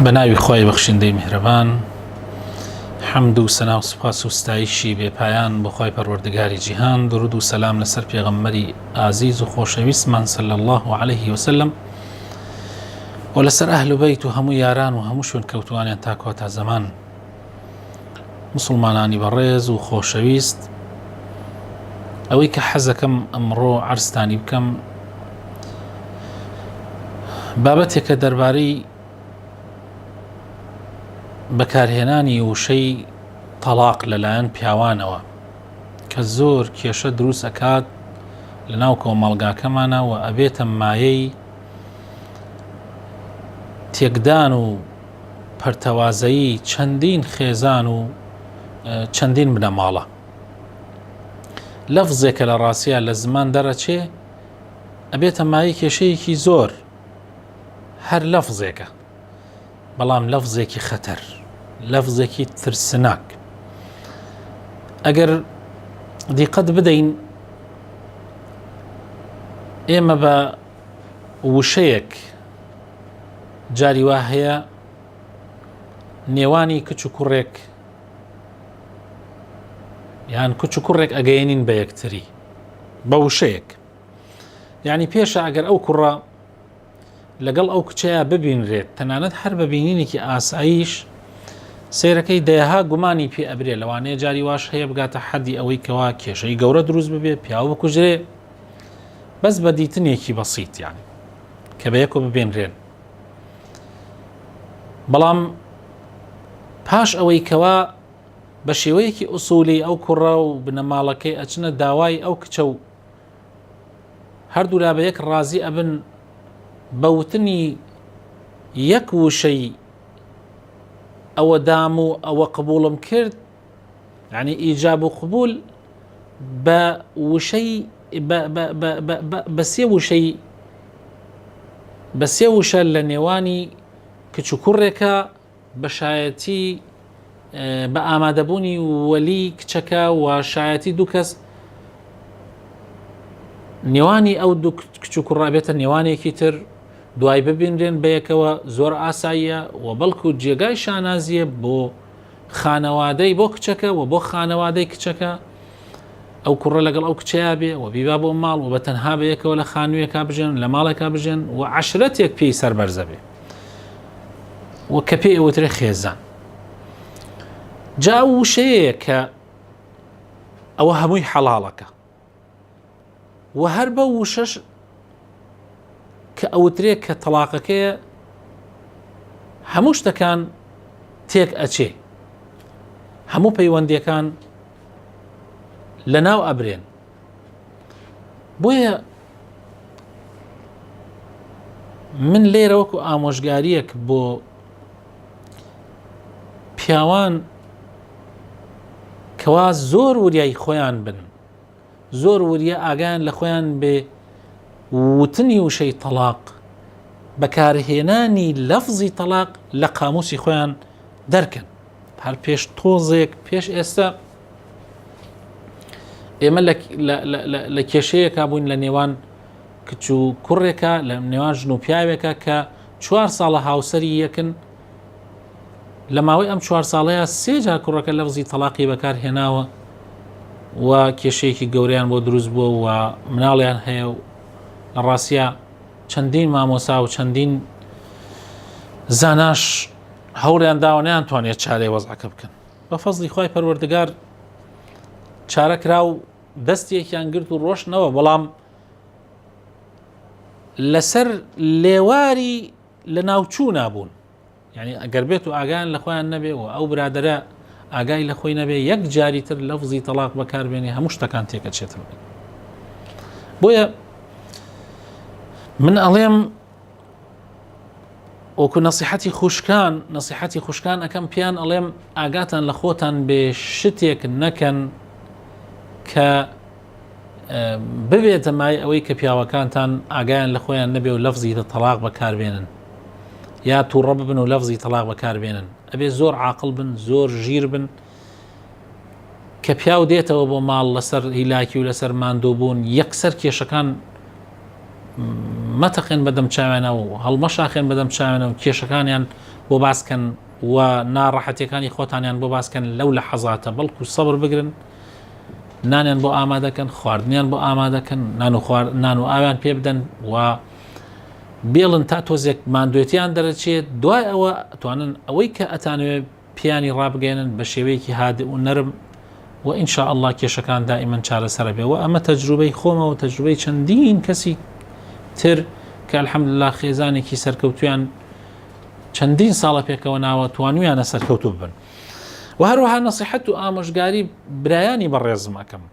بەناوی خۆی بەخشندەی میهرەبان، حەمد و سەنا و سوپاس و ستایشی بێپایان بۆ خۆی پەروەردگاری جیهان، درود و سەلام لەسەر پێغەمبەری ئازیز و خۆشەویستمان صلی الله عليه وسلم و لەسەر ئەهل و بەیت و هەموو یاران و هەموو شوێن کەوتوانیان تا کۆتا زەمان. مسلمانانی بەڕێز و خۆشەویست، ئەوەی کە حەزەکەم ئەمڕۆ عەرزتانی بکەم بابەتێکە دەربارەی بەکارهێنانی وشەی تەلاق لەلایەن پیاوانەوە کە زۆر کێشە دروست ئەکات لە ناو کۆمەڵگاکەمانە و ئەبێتە مایەی تێکدان و پەرتەوازەیی چەندین خێزان و چەندین بنەماڵە. لەفزێکە لە ڕاستیە لە زمان دەرەچێ ئەبێتە مایەی کێشەیەکی زۆر، هەر لەفزێکە، بەڵام لەفزێکی خەتەر، لەفزێکی ترسناک. ئەگەر دیقەت بدەین، ئێمە بە وشەیەک جاری وا هەیە نێوانی کچ و کوڕێک یان کچ و کوڕێک ئەگەیەنین بە یەکتری بە وشەیەک. یعنی پێشە ئەگەر ئەو کوڕە لەگەڵ ئەو کچەیە ببینرێت، تەنانەت هەر بەبینینێکی ئاساییش سیرەکەی دەیەها گومانی پێ ئەبرێ، لەوانەیە جاری واش هەیە بگاتە حەدی ئەوەی کەوا کێشەی گەورە دروست ببێ، پیاو بکوژرێ، بەس بە دیتنێکی بەسیط، یعنی کە بە یەکۆ ببێنرێن. بەڵام پاش ئەوەی کەوا بە شێوەیەکی ئوسولی ئەو کوڕە و بنەماڵەکەی ئەچنە داوای ئەو کچە و هەردوو لا بە یەک ڕازی ئەبن بەوتنی یەک وشەی ئەوە دام و ئەوە قبوڵم کرد، یعنی ئیجاب و قبول بە وشەی بە سێ وشە لە نێوانی کچ و کوڕێکە، بە شایەتی بە ئامادەبوونی وەلی کچەکە و شایەتی دوو کەس نێوانی ئەو دوو کچ و کوڕە بێتە نێوانێکی تر، دوای ببینرێن بە یەکەوە، زۆر ئاساییە و بەڵکو جێگای شانازیە بۆ خانەوادەی بۆ کچەکە و بۆ خانەوادەی کچەکە. ئەو کوڕە لەگەڵ ئەو کچەیە بێ و بیبا بۆ ماڵ و بە تەنها بە یەکەوە لە خانوویەکە بژێن، لە ماڵێکا بژێن و عەشرەتێک پێی سەربەرزە بێ و کە پێی ئەوترێ خێزان. جا وشەیە کە ئەوە هەمووی حەڵاڵەکە و هەر بە وشەش کە ئەوترێ کە تەلاقەکەیە هەموو شتەکان تێک ئەچێ، هەموو پەیوەندیەکان لە ناو ئەبرێن. بۆیە من لێرە وەکو ئامۆژگاریەک بۆ پیاوان کەوا زۆر وریای خۆیان بن، زۆر وریە ئاگایان لە خۆیان بێ وتنی وشەی تەلاق، بەکارهێنانی لەفزی تەلاق لە قاموسی خۆیان دەرکەن. هەر پێش تۆزێک پێش ئێستا ئێمە لە کێشەیەکا بووین لە نێوان کچ و کوڕێکە، لە نێوان ژن و پیاوێکە کە 4 ساڵە هاوسەری یەکن، لە ماوەی ئەم 4 ساڵەیە 3 جار کوڕەکە لەفزی تەلاقی بەکارهێناوە و کێشەیەکی گەورەیان بۆ دروست بووە و مناڵیان هەیە و لە ڕاستیە چەندین مامۆسا و چەندین زاناش هەوڵیان داوە نەیانتوانێت چارەی وەزعەکە بکەن. بە فەزلی خۆی پەروەردگار چارەکرا و دەستێکیان گرت و ڕۆشنەوە، بەڵام لەسەر لێواری لە ناوچوو نابوون. یعنی ئەگەر بێت و ئاگایان لە خۆیان نەبێ و ئەو برادەرە ئاگای لە خۆی نەبێ، یەک جاری تر لەفزی تەلاق بەکاربێنێ، هەموو شتەکان تێکەچێتەوە. بۆیە من ئەڵێم وەکو نەسیحەتی خوشکان ئەەکەم پیان، ئەڵێم ئاگاتان لە خۆتان بێ شتێک نەکەن کە ببێتە مای ئەوەی کە پیاوەکانتان ئاگایان لە خۆیان نەبێ و لەفزی تەلاق بەکاربێنن یا تووڕە ببن و لەفزی تەلاق بەکاربێنن. ئەبێ زۆر عاقڵ بن، زۆر ژیر بن، کە پیاو دێتەوە بۆ ماڵ لەسەر هیلاکی و لەسەر ماندوو بوون، یەکسەر کێشەکان مەتەقێن بەدەم چاوێنە و هەڵمەشاخێن بەدەم چاوێنە و کێشەکانیان بۆ باسکەن و ناڕەحەتیەکانی خۆتانیان بۆ باسکەن لەو لە حەزاتە بەڵکو سەبر بگرن نانیان بۆ ئامادەکەن خواردنیان بۆ ئامادەکەن نان و ئاویان پێ بدەن و بێڵن تا تۆزێک ماندوێتیان دەرەچێت دوای ئەوە توانن ئەوەی کە ئەتانوێت پیانی ڕابگەێنن بە شێوەیەکی هادئ و نەرم و ئینشاء الله کێشەکان دائیمەن چارەسەر بێ و ئەمە تەجروبەی خۆمەوە تەجروبەی چەندین کەسی تر کە الحەمدولله خێزانێکی سەرکەوتویان چەندین ساڵە پێکەوە ناوە توانویانە سەرکەوتوو ببن و هەروەها نەسیحەت و ئامۆژگاری برایانی بەڕێزم ئەەکەم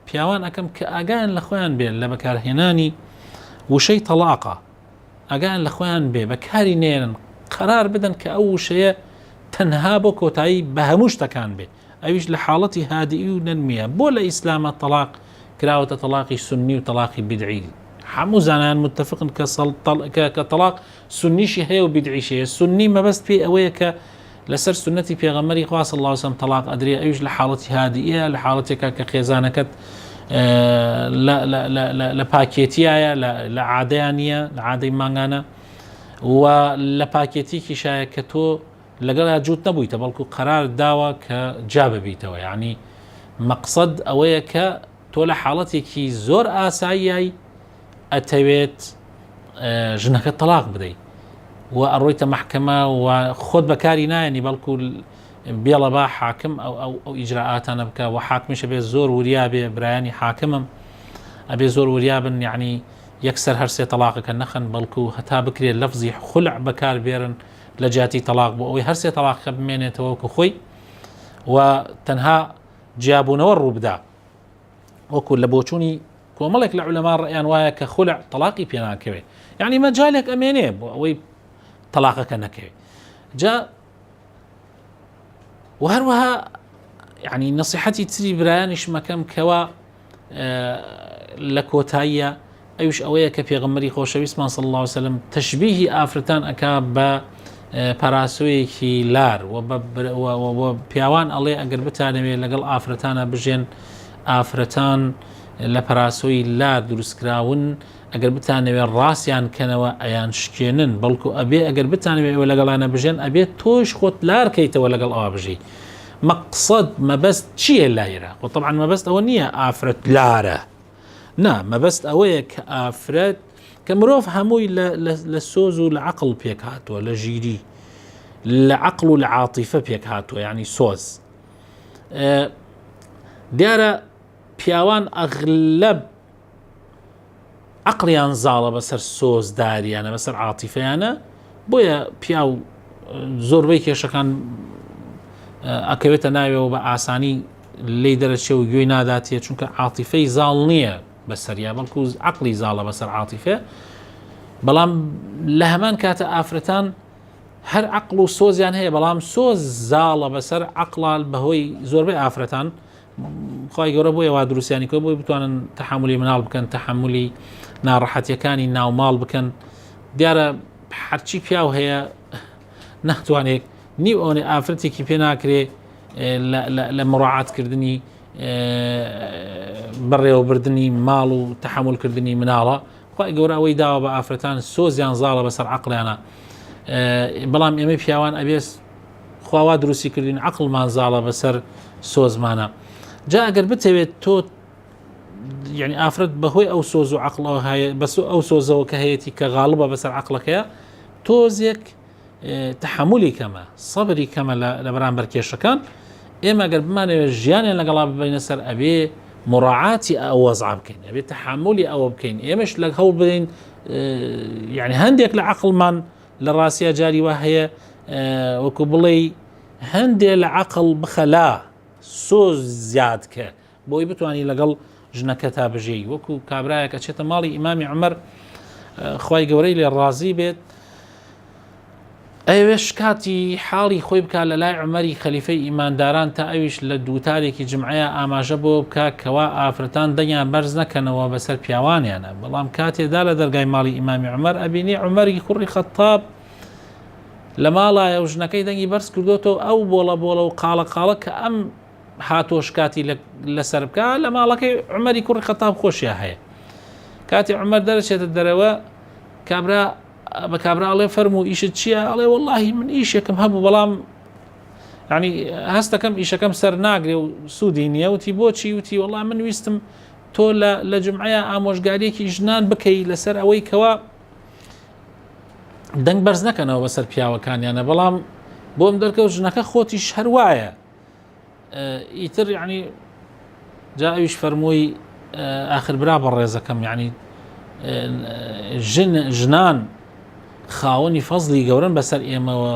پیاوان ئەەکەم کە ئاگایان لە خۆیان بێت لە بەکارهێنانی وشەی تەلاقە ئاگایان لە خۆیان بێ بەکاری نێرن قەرار بدەن کە ئەو وشەیە تەنها بۆ کۆتایی بە هەموو شتەکان بێ ئەویش لە حاڵەتی هادئی و نەرمیە بۆ لە ئیسلامە تەلاق کراوەتە تەلاقی سنی و تەلاقی بدعی هەموو زانایان متفقن کە تەلاق سنیشی هەیە و بدعیشی هەیە سنی مەبەست پێی ئەوەیە کە لەسەر سنەتی پێغەمبەری خوا صلی الله علیه و سلم تەلاق ئەدرێ ئەویش لە حاڵەتی هادئیە لە حاڵەتێکە کە خێزانەکەت لە پاکێتیایە لە عادەیان نییە لە عادەی مانگانە و لە پاکێتیکی شایە کە تۆ لەگەڵا جووت نەبوویتە بەڵکو قەرار داوە کە جا ببیتەوە یعنی مەقسەد ئەوەیە کە تۆ لە حاڵەتێکی زۆر ئاساییایی ئەتەوێت ژنەکە تەلاق بدەیت و ئەڕۆیتە مەحکەمە و خۆت بەکاری نایەنی بەڵکو بێڵە با حاکم ئەو ئیجراءاتانە بکە و حاکمیشە بێ زۆر وریا بێ برایانی حاکمم ئەبێ زۆر وریا بن یعنی یەکسەر هەرسێ تەلاقەکە نەخەن بەڵکو هەتا بکرێت لەفزی خولع بەکار بێرن لە جاتی تەلاق بۆ ئەوەی هەرسێ تەلاقەکە بمێنێتەوە وەکو خۆی و تەنها جیابوونەوە ڕوو بدا وەکو لە بۆچوونی کۆمەڵێک لە عولەما ڕەیان وایە کە خولع تەلاقی پێ ناکەوێت یعنی مەجالێک ئەمێنێ بۆ ئەوەی تەلاقەکە نەکەوێت جا و هەروەها یعنی نەسیحەتی تری برایانیش مەکەم کەوا لە کۆتاییە ئەوش ئەوەیە کە پێغەمبەری خۆشەویستمان صلی الله علیه و سلم تەشبیهی ئافرەتان ئەکا بە پاراسۆیەکی لار و پیاوان ئەڵێ ئەگەر بتانەوێت لەگەڵ ئافرەتانە بژێن ئافرەتان لە پاراسۆی لار دروستکراون ئەگەر بتانەوێت ڕاستیان کەنەوە ئەیان شکێنن بەڵکو ئەبێ ئەگەر بتانەوێت ئەوە لەگەڵانە بژێن ئەبێت تۆش خۆت لارکەیتەوە لەگەڵ ئەوە بژی مەقسەد مەبەست چییە لایرە و طبعا مەبەست ئەوە نییە ئافرەت لارە نا مەبەست ئەوەیە کە ئافرەت کە مرۆڤ هەمووی لە سۆز و لە عەقڵ پێک هاتووە لە ژیری لە عەقڵ و لە عاتیفە پێک هاتووە یعنی سۆز دیارە پیاوان ئەغلەب عەقڵیان زاڵە بەسەر سۆزداریانە بەسەر عاتیفەیانە بۆیە پیاو زۆربەی کێشەکان ئەکەوێتە ناوێەوە بە ئاسانی لێی دەرەچێ و گوێی ناداتێت چونکە عاتیفەی زاڵ نییە بەسەریا بەڵکو عەقڵی زاڵە بەسەر عاتیفە بەڵام لە هەمان کاتە ئافرەتان هەر عەقڵ و سۆزیان هەیە بەڵام سۆز زاڵە بەسەر عەقڵ بەهۆی زۆربەی ئافرەتان خی گەورە بۆیە وا دروستیانی کۆ بۆی بتوانن تەحملی مناڵ بکەن تەحملی ناڕەحەتیەکانی ناوماڵ بکەن دیارە هەرچی پیاو هەیە ناتوانێت نیو ئەوەی ئافرەتێکی پێ ناکرێ لە مڕاعاتکردنی بەڕێوەبردننی ماڵ و تەحملکردنی مناڵە خی گەورە ئەوەی داوە بە ئافرەتان سۆزیان زاڵە بەسەر عەقڵیانە بەڵام ئێمە پیاوان ئەبێت خواوا دروستی کردین عەقڵمان زاڵە بەسەر سۆزمانە جا ئەگەر بتەوێت تۆ یعنی ئافرەت بەهۆی ئەو سۆز و عەقڵەوە هەیە بەس ئەو سۆزەوە کە هەیەی کە غاڵبە بەسەر عەقڵەکەیە تۆزێک تەحملی کەمە سەبری کەمە لە بەرامبەر کێشەکان ئێمە ئەگەر بمانەوێت ژیانیان لەگەڵا ببینە سەر ئەبێ مڕاعاتی ئەو وەزع بکەین ئەبێ تەحملی ئەوە بکەین ئێمەش لە هەوڵ بدەین یعنی هەندێک لە عەقڵمان لە ڕاستیە جاری وا هەیە وەکو بڵێ هەندێک لە عەقڵ بخەلا سۆز زیاد کە بۆی بتوانی لەگەڵ ژنەکە تا بژێی وەکو کابرایەکە چێتە ماڵی ئیمامی عومەر خوای گەورەی لێ ڕازی بێت ئەوێش کاتی حاڵی خۆی بکە لە لای عومەری خەلیفەی ئیمانداران تا ئەویش لە دووتارێکی جمعەیە ئاماژە بۆ بکە کەوا ئافرەتان دەنگیان بەرز نەکەنەوە بەسەر پیاوانیانە بەڵام کاتێدا لە دەرگای ماڵی ئیمامی عومەر ئەبینی عومەری کوڕی خەتاب لە ماڵایە و ژنەکەی دەنگی بەرز کردوتەوە ئەو بۆڵە و قاڵە کە ئەم هاتۆش کاتی لەسەر بکە لە ماڵەکەی عومەری کوڕی خەتاب خۆشیە هەیە کاتی عمەر دەرەچێتە دەرەوە بە کابرا ئەڵێ فەرموو ئیشت چییە؟ ئەڵێ وەڵڵاهی من ئیشێکم هەبوو بەڵام ینی هەستەکەم ئیشەکەم سەر ناگرێ و سوودی نییە. وتی بۆچی؟ وتی وەڵڵا من ویستم تۆ لە جمعەیە ئامۆژگاریەکی ژنان بکەی لەسەر ئەوەی کەوا دەنگ بەرز نەکەنەوە بەسەر پیاوەکانیانە، بەڵام بۆم دەرکەوت ژنەکە خۆتیش هەروایە. ئیتر ینی جا ئەویش فەرمووی ئاخر برا بە ڕێزەکەم، ینی ژنان خاوەنی فەزلی گەورن بەسەر ئێمەوە،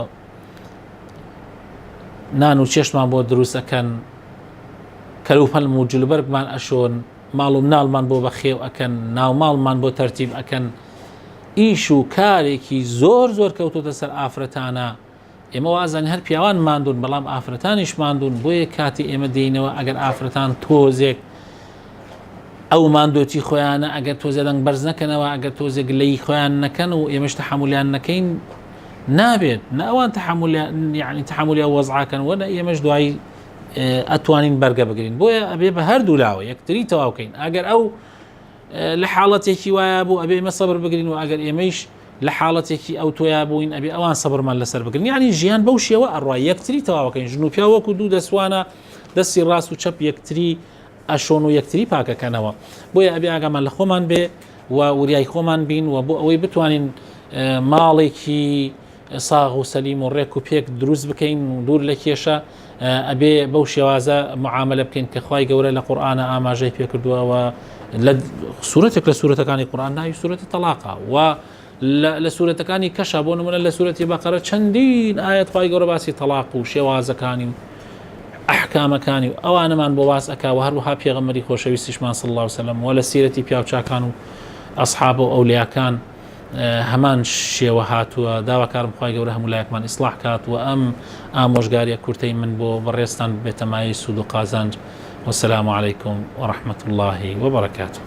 نان و چێشمان بۆ دروستەکەن، کەلوپەلم و جلوبەرگمان ئەشۆن، ماڵ و مناڵمان بۆ بەخێو ئەکەن، ناو ماڵمان بۆ تەرتیب ئەکەن. ئیش و کارێکی زۆر زۆر کەوتۆتە سەر ئافرەتانە. ئێمە وازانی هەر پیاوان ماندوون، بەڵام ئافرەتانیش ماندوون. بۆیە کاتی ئێمە دێنەوە ئەگەر ئافرەتان تۆزێک ئەو ماندۆتی خۆیانە ئەگەر تۆزێ دەنگ بەرز نەکەنەوە، ئەگەر تۆزێک لەی خۆیان نەکەن و ئێمەش تەحمولیان نەکەین، نابێت ناوان یعنی تەحمولی وەزعاکەن وەنە ئێمەش دوایی ئەتوانین بەرگە بگرین. بۆیە ئەبێ بە هەردوو لاوە یەکتری تەواوکەین. ئەگەر ئەو لە حاڵەتێکی وایە بوو ئەبێ ئێمە سەبر بگرین، و ئەگەر ئێمەش لە حاڵەتێکی ئەو تۆیا بووین ئەبێ ئەوان سەبرمان لەسەر بگرین. یعنی ژیان بەو شێوە ئەڕوای یەکتری تەواوەکەین. ژن و پیا وەکو دوو دەسوانە، دەستی ڕاست و چەپ یەکتری ئەشۆن و یەکتری پاکەکەنەوە. بۆیە ئەبێ ئاگامان لە خۆمان بێ و وریای خۆمان بین، و بۆ ئەوەی بتوانین ماڵێکی ساغ و سەلیم و ڕێک و پێک دروست بکەین و دوور لە کێشە، ئەبێ بەو شێوازە معاملە بکەین کە خوای گەورە لە قورئانە ئاماژەی پێ کردووەوە. لە سوورەتێک لە سوورەتەکانی قورئان ناوی سوورەتی تەلاقە، و لە سوورەتەکانی کەشە بۆ نمونە لە سوورەتی بەقەرە چەندین ئاەت خوای گەورە باسی تەلاق و شێوازەکانی و ئەحکامەکانی و ئەوانەمان بۆ باس ئەکا، و هەروەها پێغەمبەری خۆشەویستیشمان صلی الله علیه وسلم و لە سیرەتی پیاوچاکان و ئەصحاب و ئەولیاکان هەمان شێوە هاتووە. داواکارم خوای گەورە هەموو لایەکمان ئیسلاح کات و ئەم ئامۆژگاریە کورتەی من بۆ بەڕێستان بێتەمایی سوود و قازانج. والسلام عليكم ورحمة الله وبركاته.